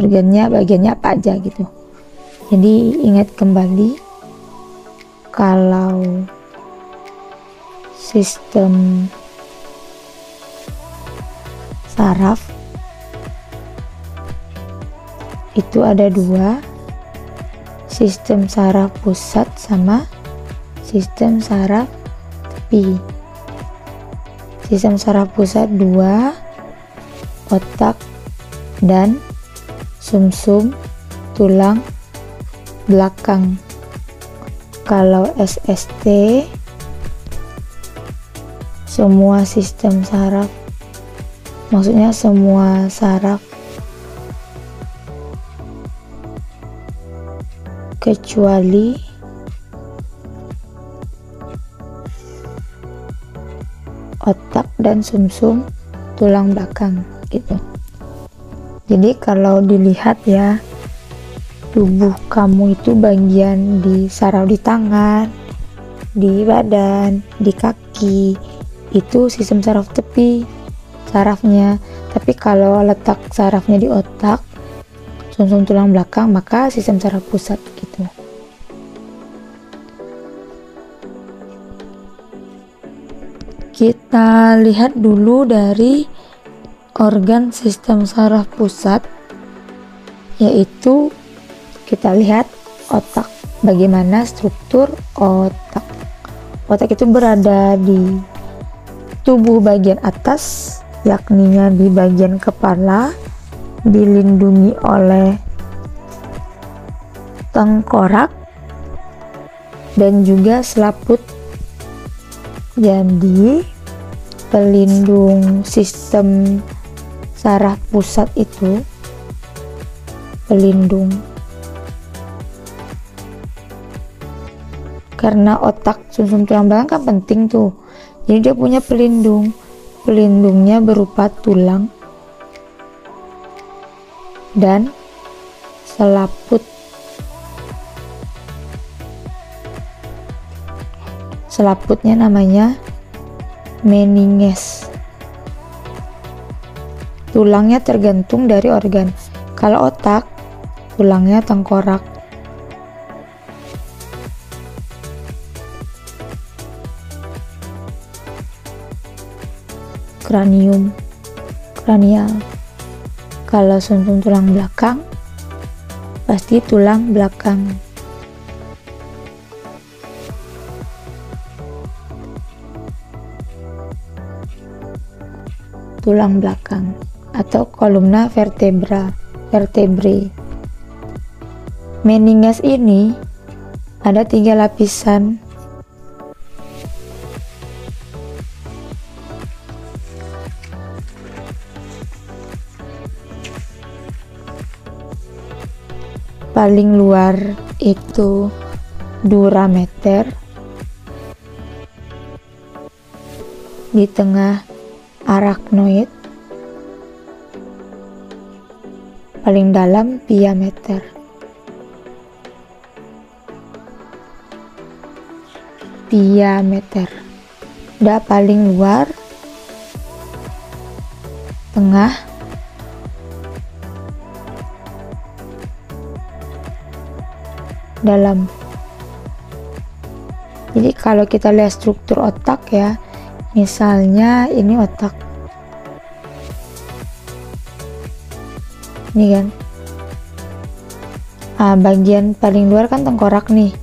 organnya, bagiannya apa aja gitu. Jadi ingat kembali kalau sistem saraf itu ada dua, sistem saraf pusat sama sistem saraf tepi. Sistem saraf pusat dua, otak dan sumsum tulang belakang. Kalau SST semua sistem saraf, maksudnya semua saraf kecuali otak dan sumsum tulang belakang gitu. Jadi kalau dilihat ya, tubuh kamu itu bagian di saraf di tangan, di badan, di kaki, itu sistem saraf tepi sarafnya. Tapi kalau letak sarafnya di otak, sumsum tulang belakang, maka sistem saraf pusat gitu. Kita lihat dulu dari organ sistem saraf pusat, yaitu kita lihat otak. Bagaimana struktur otak? Otak itu berada di tubuh bagian atas, yakninya di bagian kepala, dilindungi oleh tengkorak dan juga selaput. Jadi pelindung sistem saraf pusat itu pelindung, karena otak sumsum tulang belakang kan penting tuh, jadi dia punya pelindungnya berupa tulang dan selaput. Selaputnya namanya meninges. Tulangnya tergantung dari organ. Kalau otak, tulangnya tengkorak. Kranial. Kalau sumsum tulang belakang, pasti tulang belakang. Tulang belakang atau kolumna vertebrae. Meninges ini ada 3 lapisan. Paling luar itu durameter, di tengah arachnoid, paling dalam piameter. Udah paling luar, tengah, dalam. Jadi kalau kita lihat struktur otak ya, misalnya ini otak, ini kan, bagian paling luar kan tengkorak nih,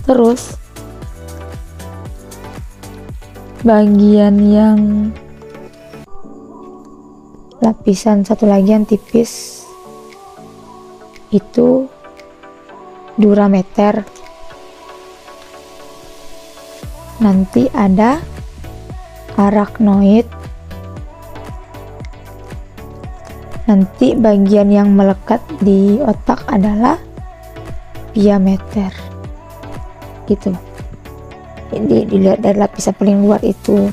terus bagian yang lapisan satu lagi yang tipis itu durameter. Nanti ada arachnoid, nanti bagian yang melekat di otak adalah piameter gitu. Jadi dilihat dari lapisan paling luar itu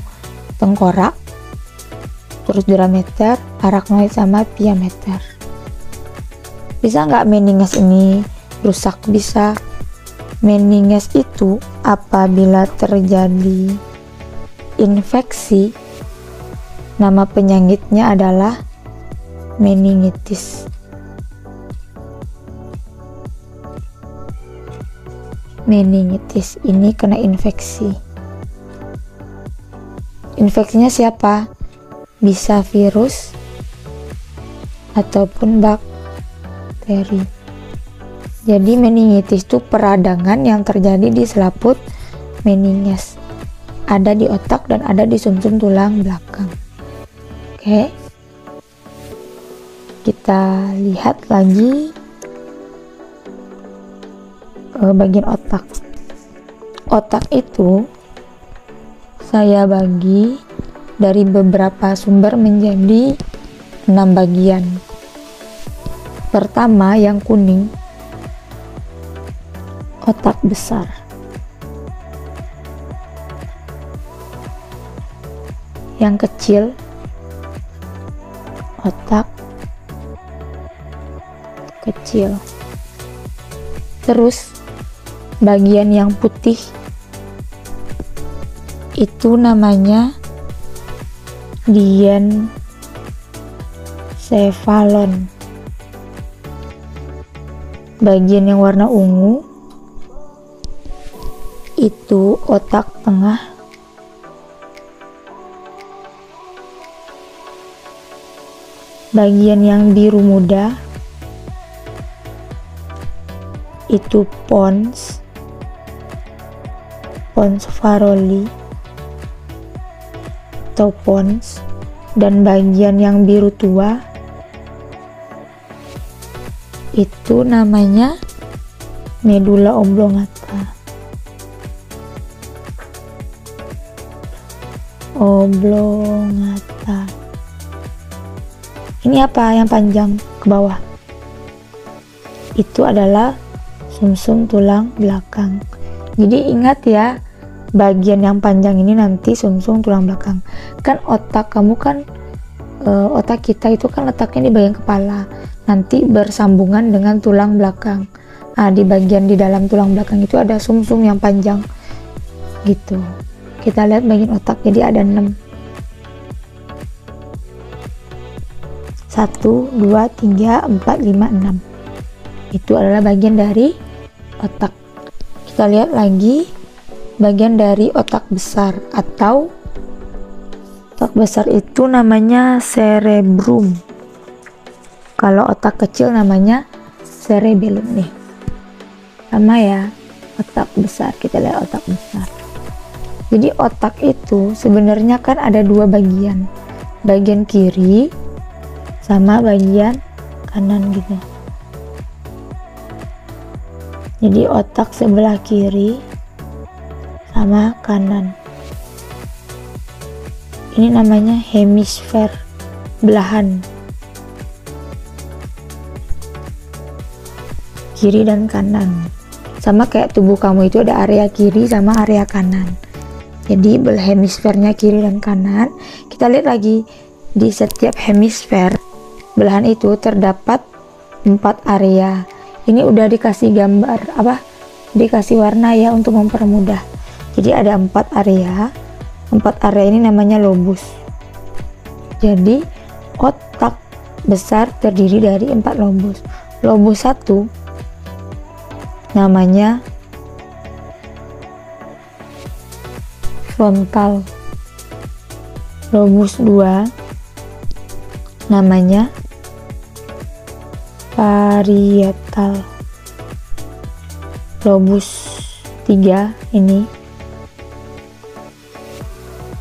tengkorak, terus durameter, arachnoid sama piameter. Bisa nggak meninges ini rusak? Bisa. Meninges itu apabila terjadi infeksi, nama penyakitnya adalah meningitis. Meningitis ini kena infeksi. Infeksinya siapa? Bisa virus ataupun bakteri. Jadi meningitis itu peradangan yang terjadi di selaput meninges. Ada di otak dan ada di sumsum tulang belakang. Oke. Kita lihat lagi bagian otak. Otak itu saya bagi dari beberapa sumber menjadi 6 bagian. Pertama, yang kuning, otak besar. Yang kecil, otak kecil. Terus bagian yang putih itu namanya diencephalon. Bagian yang warna ungu itu otak tengah. Bagian yang biru muda itu pons faroli atau pons, dan bagian yang biru tua itu namanya medula oblongata. Ini apa yang panjang ke bawah? Itu adalah sumsum tulang belakang. Jadi ingat ya, bagian yang panjang ini nanti sumsum tulang belakang. Kan otak kamu kan otak kita itu kan letaknya di bagian kepala, nanti bersambungan dengan tulang belakang. Nah, di bagian di dalam tulang belakang itu ada sumsum yang panjang gitu. Kita lihat bagian otak, jadi ada 6. 1, 2, 3, 4, 5, 6. Itu adalah bagian dari otak. Kita lihat lagi bagian dari otak besar, atau otak besar itu namanya cerebrum. Kalau otak kecil namanya cerebellum nih. Sama ya, otak besar. Kita lihat otak besar. Jadi otak itu sebenarnya kan ada 2 bagian. Bagian kiri sama bagian kanan gitu. Jadi otak sebelah kiri sama kanan. Ini namanya hemisfer, belahan. Kiri dan kanan. Sama kayak tubuh kamu itu ada area kiri sama area kanan. Jadi hemisfernya kiri dan kanan. Kita lihat lagi, di setiap hemisfer belahan itu terdapat 4 area. Ini udah dikasih gambar dikasih warna ya untuk mempermudah. Jadi ada 4 area. 4 area ini namanya lobus. Jadi otak besar terdiri dari 4 lobus. Lobus 1 namanya frontal. Lobus 2 namanya parietal. Lobus 3 ini,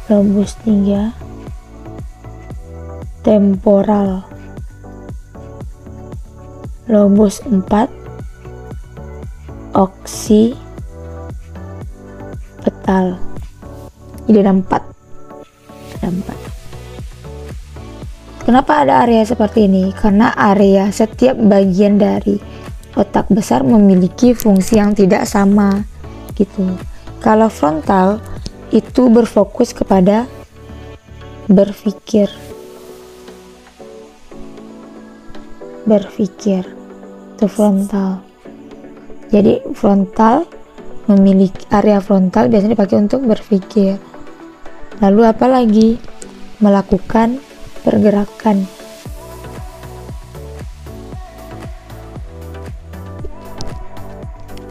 lobus 3 temporal. Lobus 4 occipital. Jadi ada 4. Kenapa ada area seperti ini? Karena area setiap bagian dari otak besar memiliki fungsi yang tidak sama gitu. Kalau frontal itu berfokus kepada berpikir itu frontal. Jadi frontal memiliki area frontal biasanya dipakai untuk berpikir. Lalu apa lagi? Melakukan pergerakan.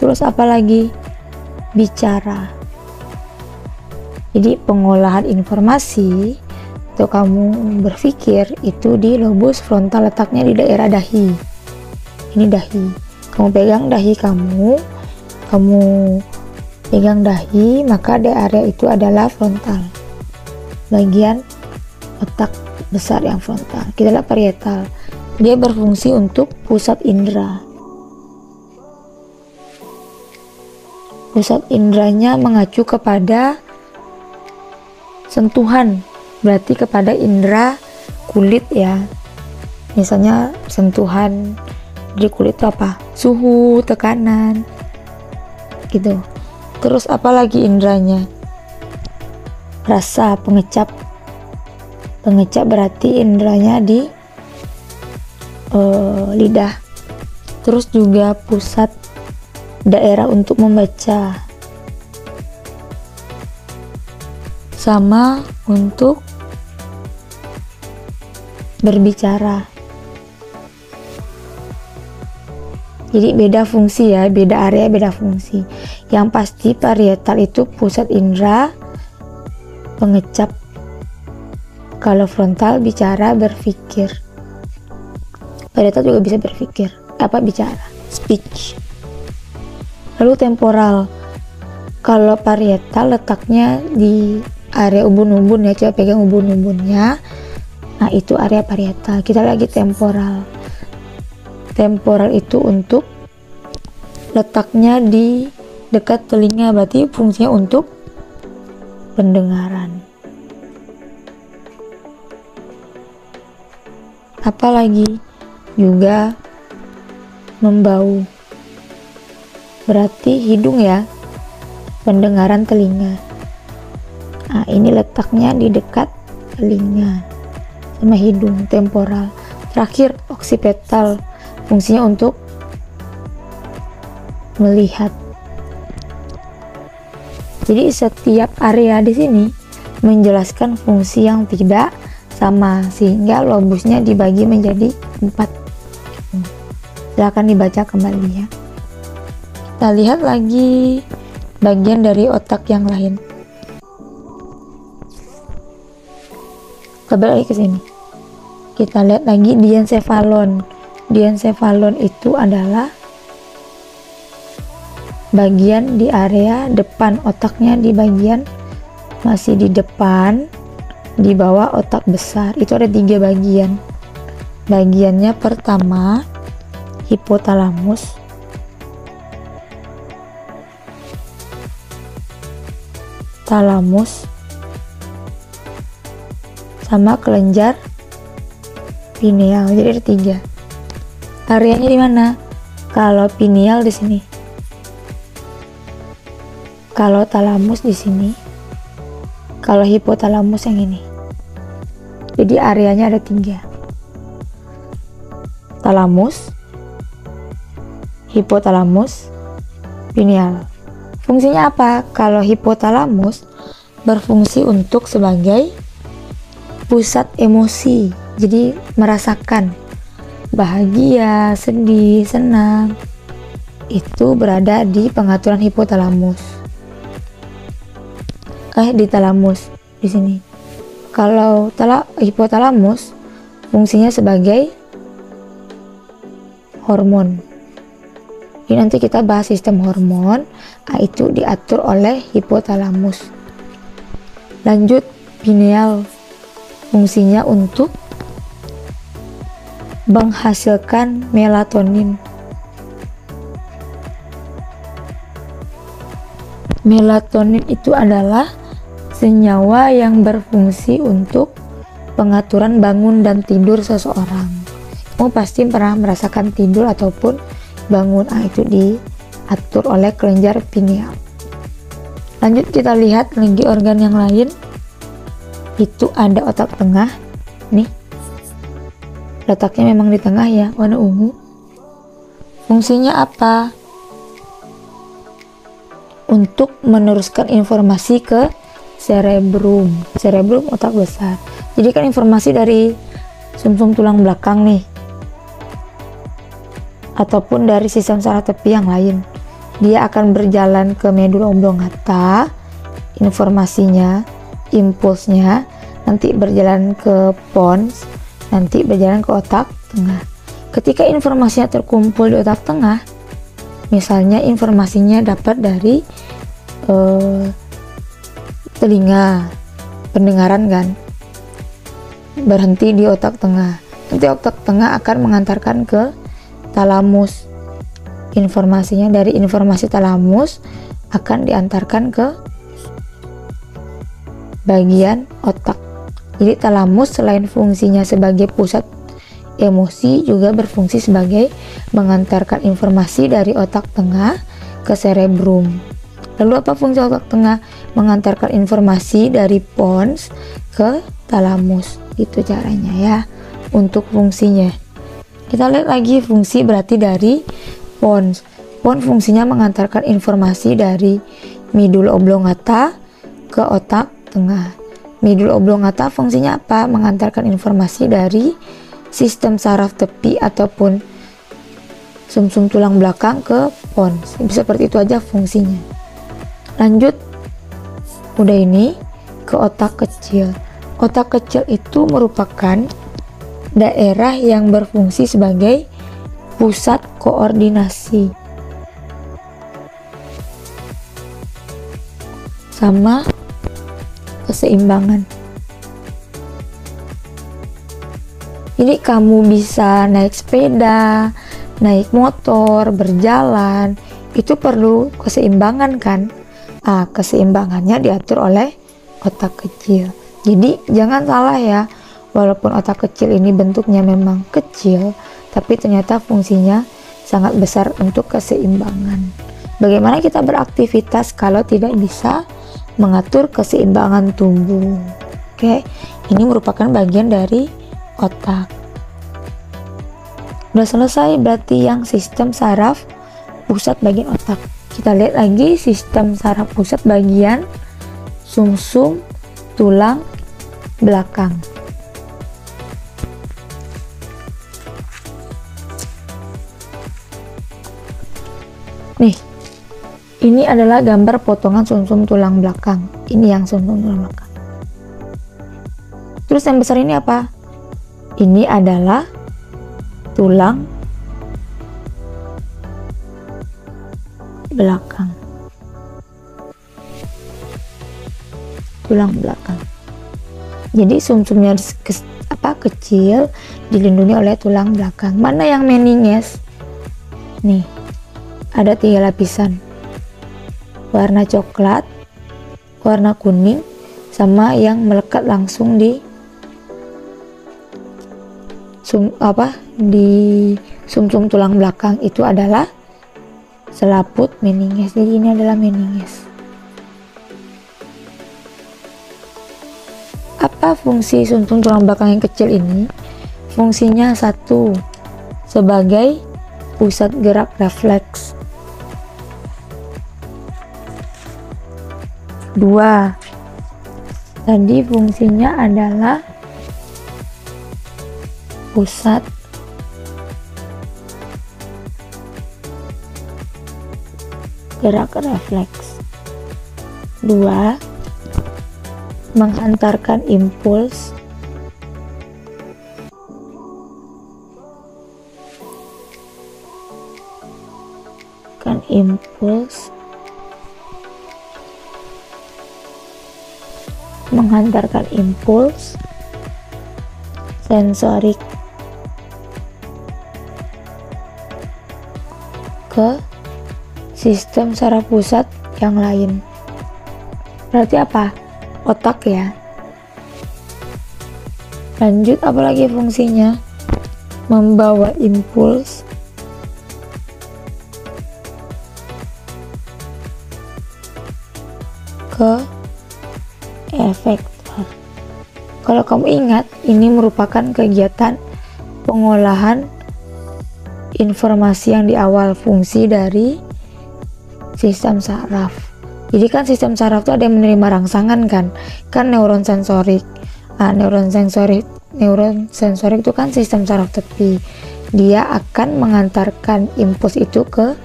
Terus apalagi? Bicara. Jadi pengolahan informasi atau kamu berpikir itu di lobus frontal, letaknya di daerah dahi. Ini dahi. Kamu pegang dahi kamu pegang dahi, maka di area itu adalah frontal. Bagian otak besar yang frontal. Kita lihat parietal. Dia berfungsi untuk pusat indera. Pusat inderanya mengacu kepada sentuhan, berarti kepada indera kulit ya. Misalnya sentuhan di kulit itu apa? Suhu, tekanan, gitu. Terus apalagi inderanya? Rasa, pengecap. Pengecap berarti inderanya di lidah. Terus juga pusat daerah untuk membaca, sama untuk berbicara. Jadi beda fungsi ya, beda area, beda fungsi. Yang pasti parietal itu pusat indera, pengecap. Kalau frontal bicara, berpikir. Parietal juga bisa berpikir, bicara, speech. Lalu temporal. Kalau parietal letaknya di area ubun-ubun ya, coba pegang ubun-ubunnya. Nah, itu area parietal. Kita lagi temporal. Temporal itu untuk letaknya di dekat telinga, berarti fungsinya untuk pendengaran. Apalagi juga membau, berarti hidung ya, pendengaran telinga. Nah, ini letaknya di dekat telinga sama hidung, temporal. Terakhir oksipital, fungsinya untuk melihat. Jadi setiap area di sini menjelaskan fungsi yang tidak sama, sehingga lobusnya dibagi menjadi 4. Silakan dibaca kembali ya. Kita lihat lagi bagian dari otak yang lain. Kembali ke sini. Kita lihat lagi diencephalon. Diencephalon itu adalah bagian di area depan otaknya, di bagian masih di depan, di bawah otak besar. Itu ada 3 bagian. Bagiannya pertama hipotalamus, talamus, sama kelenjar pineal. Jadi ada 3. Areanya di mana? Kalau pineal di sini, kalau talamus di sini, kalau hipotalamus yang ini. Jadi areanya ada 3. Talamus, hipotalamus, pineal. Fungsinya apa? Kalau hipotalamus berfungsi untuk sebagai pusat emosi. Jadi merasakan bahagia, sedih, senang, itu berada di pengaturan hipotalamus. Di talamus di sini. Kalau hipotalamus fungsinya sebagai hormon. Ini nanti kita bahas sistem hormon. Itu diatur oleh hipotalamus. Lanjut, pineal. Fungsinya untuk menghasilkan melatonin. Melatonin itu adalah senyawa yang berfungsi untuk pengaturan bangun dan tidur seseorang. Kamu pasti pernah merasakan tidur ataupun bangun. Itu diatur oleh kelenjar pineal. Lanjut kita lihat lagi organ yang lain. Itu ada otak tengah nih, letaknya memang di tengah ya, warna ungu. Fungsinya apa? Untuk meneruskan informasi ke cerebrum. Cerebrum otak besar. Jadi kan informasi dari sumsum tulang belakang nih, ataupun dari sistem saraf tepi yang lain, dia akan berjalan ke medula oblongata, informasinya, impulsnya, nanti berjalan ke pons, nanti berjalan ke otak tengah. Ketika informasinya terkumpul di otak tengah, misalnya informasinya dapat dari telinga, pendengaran kan, berhenti di otak tengah. Nanti otak tengah akan mengantarkan ke talamus. Informasinya dari informasi talamus akan diantarkan ke bagian otak. Jadi talamus selain fungsinya sebagai pusat emosi juga berfungsi sebagai mengantarkan informasi dari otak tengah ke cerebrum. Lalu apa fungsi otak tengah? Mengantarkan informasi dari pons ke talamus. Itu caranya ya untuk fungsinya. Kita lihat lagi fungsi berarti dari pons. Pons fungsinya mengantarkan informasi dari medula oblongata ke otak tengah. Medula oblongata fungsinya apa? Mengantarkan informasi dari sistem saraf tepi ataupun sumsum tulang belakang ke pons. Bisa seperti itu aja fungsinya. Lanjut, udah ini ke otak kecil. Otak kecil itu merupakan daerah yang berfungsi sebagai pusat koordinasi sama keseimbangan. Jadi kamu bisa naik sepeda, naik motor, berjalan, itu perlu keseimbangan kan? Keseimbangannya diatur oleh otak kecil. Jadi jangan salah ya, walaupun otak kecil ini bentuknya memang kecil, tapi ternyata fungsinya sangat besar untuk keseimbangan. Bagaimana kita beraktivitas kalau tidak bisa mengatur keseimbangan tubuh? Oke, ini merupakan bagian dari otak. Udah selesai berarti yang sistem saraf pusat bagian otak. Kita lihat lagi sistem saraf pusat bagian sumsum tulang belakang. Nih, ini adalah gambar potongan sumsum tulang belakang. Ini yang sumsum tulang belakang. Terus yang besar ini apa? Ini adalah tulang belakang. Tulang belakang. Jadi sumsumnya kecil, dilindungi oleh tulang belakang. Mana yang meninges? Nih, ada 3 lapisan. Warna coklat, warna kuning, sama yang melekat langsung di sumsum tulang belakang, itu adalah selaput meninges. Jadi ini adalah meninges. Apa fungsi sumsum tulang belakang yang kecil ini? Fungsinya satu, sebagai pusat gerak refleks. 2, tadi fungsinya adalah pusat gerak refleks. 2, menghantarkan impuls. 3, menghantarkan impuls sensorik ke sistem saraf pusat yang lain. Berarti apa? Otak ya. Lanjut, apalagi fungsinya? Membawa impuls ke efektor. Kalau kamu ingat, ini merupakan kegiatan pengolahan informasi yang di awal fungsi dari sistem saraf. Jadi kan sistem saraf itu ada yang menerima rangsangan kan neuron sensorik. Neuron sensorik itu kan sistem saraf tepi. Dia akan mengantarkan impuls itu ke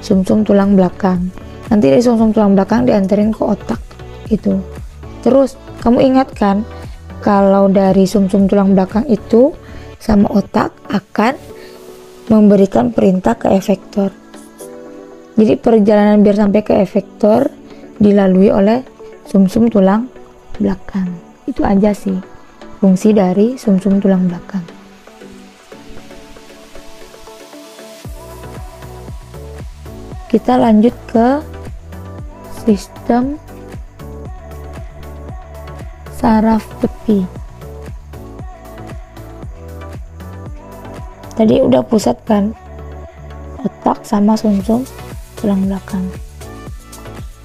sumsum tulang belakang. Nanti dari sumsum tulang belakang dianterin ke otak gitu. Terus kamu ingat kan kalau dari sumsum tulang belakang itu sama otak akan memberikan perintah ke efektor. Jadi perjalanan biar sampai ke efektor dilalui oleh sumsum tulang belakang. Itu aja sih fungsi dari sumsum tulang belakang. Kita lanjut ke sistem saraf tepi. Tadi udah pusat kan, otak sama sumsum tulang belakang.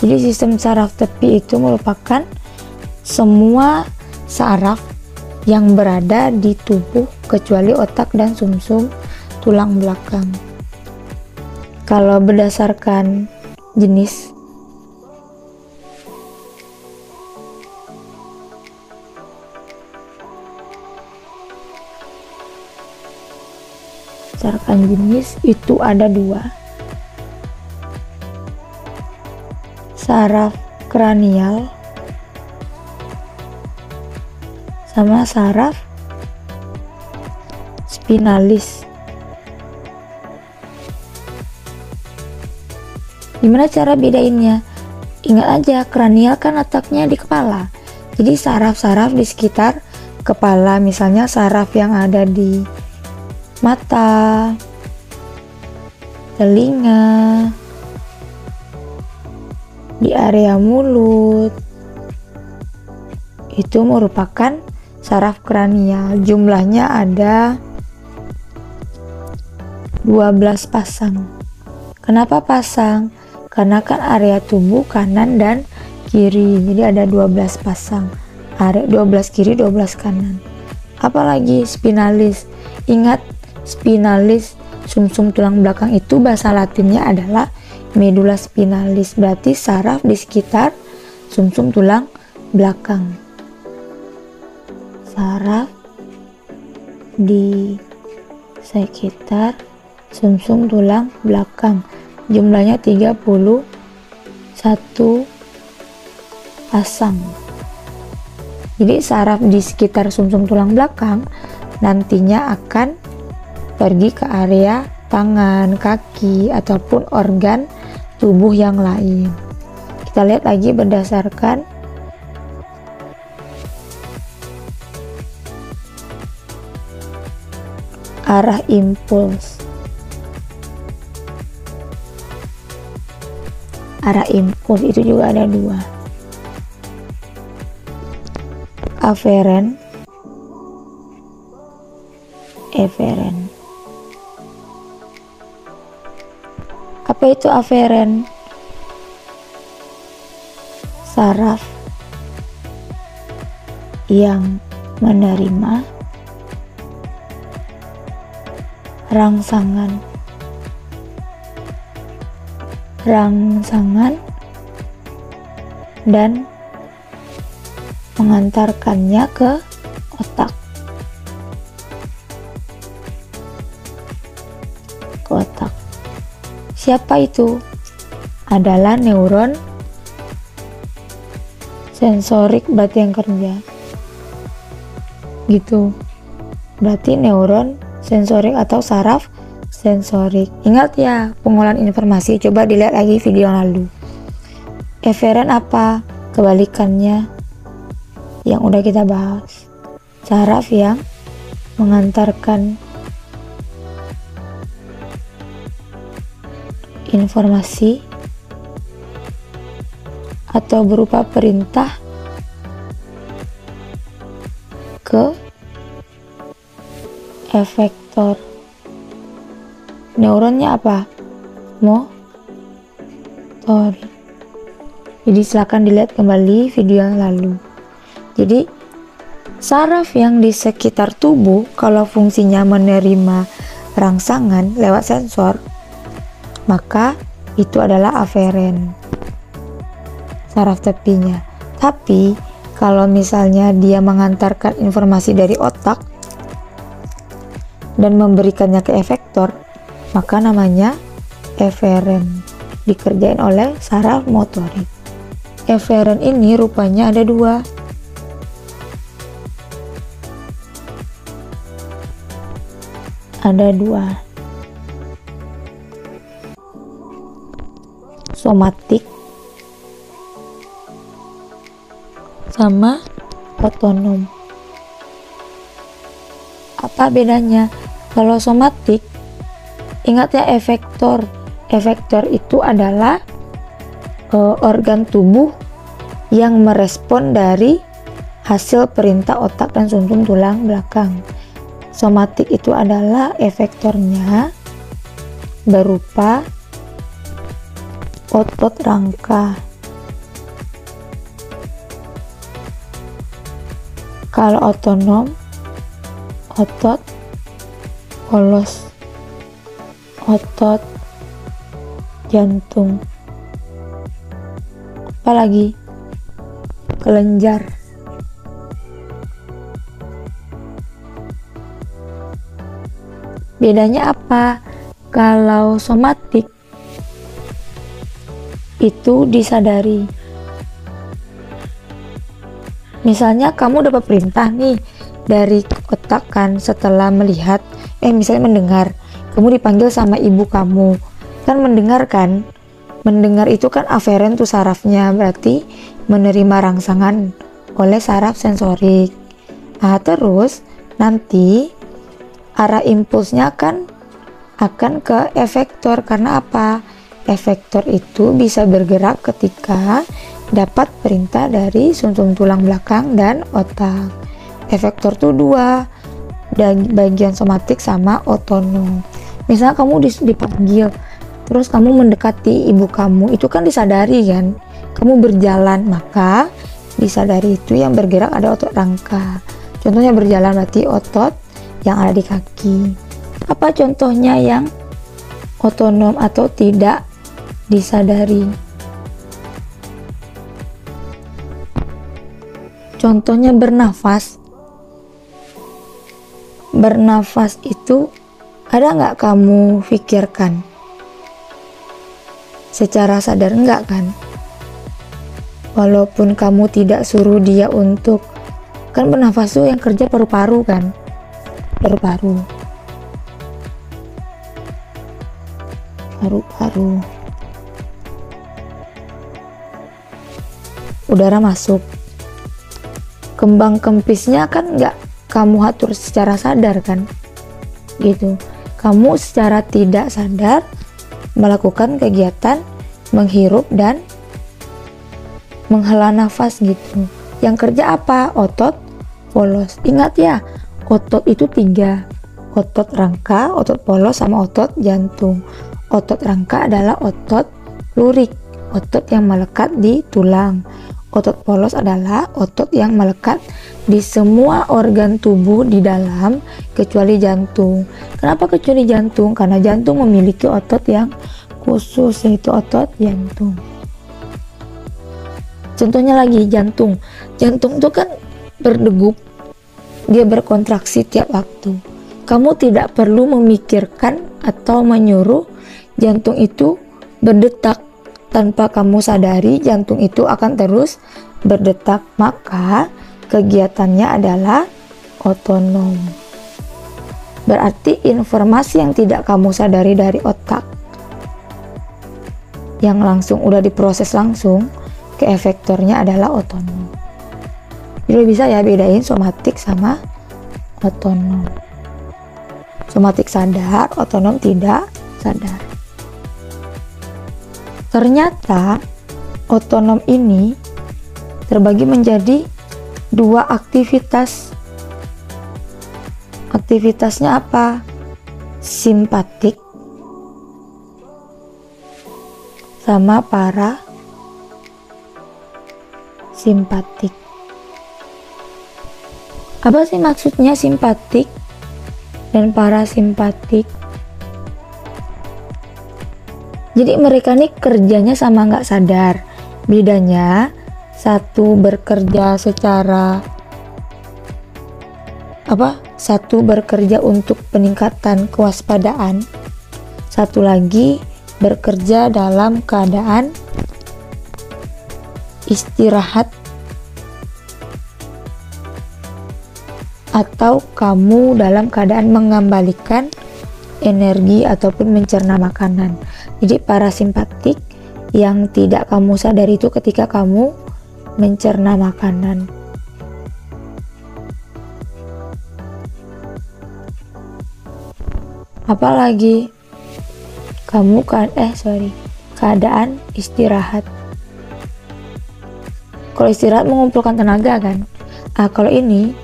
Jadi sistem saraf tepi itu merupakan semua saraf yang berada di tubuh kecuali otak dan sumsum tulang belakang. Kalau berdasarkan jenis, itu ada 2, saraf kranial sama saraf spinalis. Gimana cara bedainnya? Ingat aja, kranial kan letaknya di kepala. Jadi saraf-saraf di sekitar kepala, misalnya saraf yang ada di mata, telinga, di area mulut, itu merupakan saraf kranial. Jumlahnya ada 12 pasang. Kenapa pasang? Karena kan area tubuh kanan dan kiri, jadi ada 12 pasang. Area 12 kiri, 12 kanan. Apalagi spinalis. Ingat, spinalis sumsum tulang belakang itu bahasa latinnya adalah medula spinalis, berarti saraf di sekitar sumsum tulang belakang. Saraf di sekitar sumsum tulang belakang, jumlahnya 31 pasang. Jadi saraf di sekitar sumsum tulang belakang nantinya akan pergi ke area tangan, kaki, ataupun organ tubuh yang lain. Kita lihat lagi berdasarkan arah impuls. Arah impuls itu juga ada 2, aferen, eferen. Apa itu aferen? Saraf yang menerima rangsangan dan mengantarkannya ke otak. Siapa itu? Adalah neuron sensorik, berarti yang kerja. Gitu. Berarti neuron sensorik atau saraf sensorik. Ingat ya, pengolahan informasi, coba dilihat lagi video yang lalu. Eferen apa? Kebalikannya yang udah kita bahas. Saraf yang mengantarkan informasi atau berupa perintah ke efektor. Neuronnya apa? Motor. Jadi silakan dilihat kembali video yang lalu. Jadi saraf yang di sekitar tubuh kalau fungsinya menerima rangsangan lewat sensor, maka itu adalah aferen, saraf tepinya. Tapi kalau misalnya dia mengantarkan informasi dari otak dan memberikannya ke efektor, maka namanya eferen dikerjain oleh saraf motorik. Eferen ini rupanya ada dua. Ada dua. Somatik sama otonom. Apa bedanya? Kalau somatik, ingat ya efektor. Efektor itu adalah organ tubuh yang merespon dari hasil perintah otak dan sumsum tulang belakang. Somatik itu adalah efektornya berupa otot rangka. Kalau otonom, otot polos, otot jantung, apalagi kelenjar. Bedanya apa? Kalau somatik itu disadari. Misalnya kamu dapat perintah nih dari otak kan, setelah melihat, misalnya mendengar, kamu dipanggil sama ibu kamu, kan mendengar kan? Mendengar itu kan aferen tuh sarafnya, berarti menerima rangsangan oleh saraf sensorik. Nah, terus nanti arah impulsnya akan ke efektor. Karena apa? Efektor itu bisa bergerak ketika dapat perintah dari sumsum tulang belakang dan otak. Efektor tuh dua, bagian somatik sama otonom. Misalnya kamu dipanggil, terus kamu mendekati ibu kamu, itu kan disadari kan? Kamu berjalan, maka disadari itu yang bergerak ada otot rangka. Contohnya berjalan berarti otot yang ada di kaki. Apa contohnya yang otonom atau tidak disadari? Contohnya bernafas. Bernafas itu ada nggak kamu pikirkan? Secara sadar enggak kan? Walaupun kamu tidak suruh dia untuk, kan bernafas tuh yang kerja paru-paru kan? Paru-paru. Udara masuk. Kembang kempisnya kan nggak kamu atur secara sadar kan? Gitu. Kamu secara tidak sadar melakukan kegiatan menghirup dan menghela nafas gitu. Yang kerja apa? Otot polos. Ingat ya, otot itu 3. Otot rangka, otot polos, sama otot jantung. Otot rangka adalah otot lurik, otot yang melekat di tulang. Otot polos adalah otot yang melekat di semua organ tubuh di dalam kecuali jantung. Kenapa kecuali jantung? Karena jantung memiliki otot yang khusus, yaitu otot jantung. Contohnya lagi jantung. Jantung itu kan berdegup, dia berkontraksi tiap waktu. Kamu tidak perlu memikirkan atau menyuruh jantung itu berdetak. Tanpa kamu sadari, jantung itu akan terus berdetak, maka kegiatannya adalah otonom. Berarti informasi yang tidak kamu sadari dari otak, yang langsung udah diproses langsung ke efektornya adalah otonom. Jadi bisa ya bedain somatik sama otonom. Somatik sadar, otonom tidak sadar. Ternyata otonom ini terbagi menjadi 2 aktivitas. Aktivitasnya apa? Simpatik sama parasimpatik. Apa sih maksudnya simpatik dan parasimpatik? Jadi mereka nih kerjanya sama nggak sadar. Bedanya, satu bekerja secara satu bekerja untuk peningkatan kewaspadaan, satu lagi bekerja dalam keadaan istirahat atau kamu dalam keadaan mengembalikan energi ataupun mencerna makanan. Jadi parasimpatik yang tidak kamu sadari itu ketika kamu mencerna makanan. Apalagi kamu keadaan istirahat. Kalau istirahat mengumpulkan tenaga kan. Kalau ini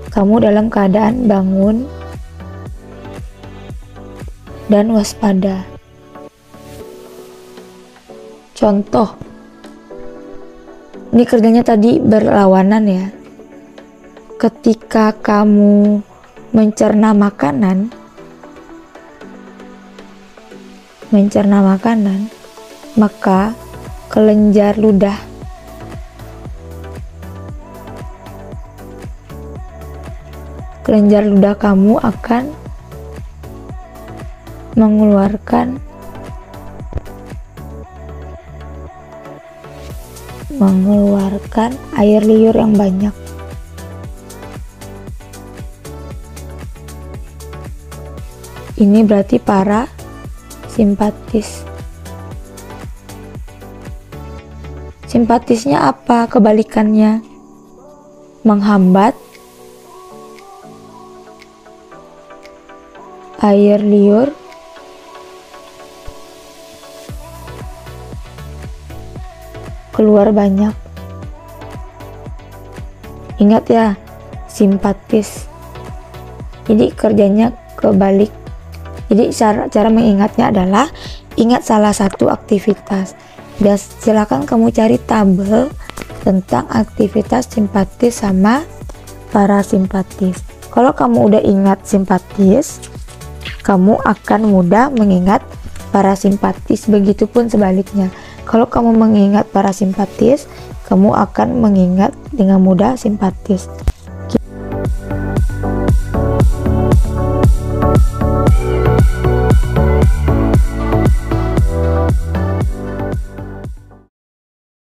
kamu dalam keadaan bangun dan waspada. Contoh, ini kerjanya tadi berlawanan ya. Ketika kamu mencerna makanan, maka kelenjar ludah kamu akan mengeluarkan air liur yang banyak. Ini berarti parasimpatis. Simpatisnya apa? Kebalikannya, menghambat air liur keluar banyak. Ingat ya, simpatis. Jadi kerjanya kebalik. Jadi cara mengingatnya adalah ingat salah satu aktivitas. Silakan kamu cari tabel tentang aktivitas simpatis sama parasimpatis. Kalau kamu udah ingat simpatis, kamu akan mudah mengingat parasimpatis. Begitupun sebaliknya. Kalau kamu mengingat parasimpatis, kamu akan mengingat dengan mudah simpatis.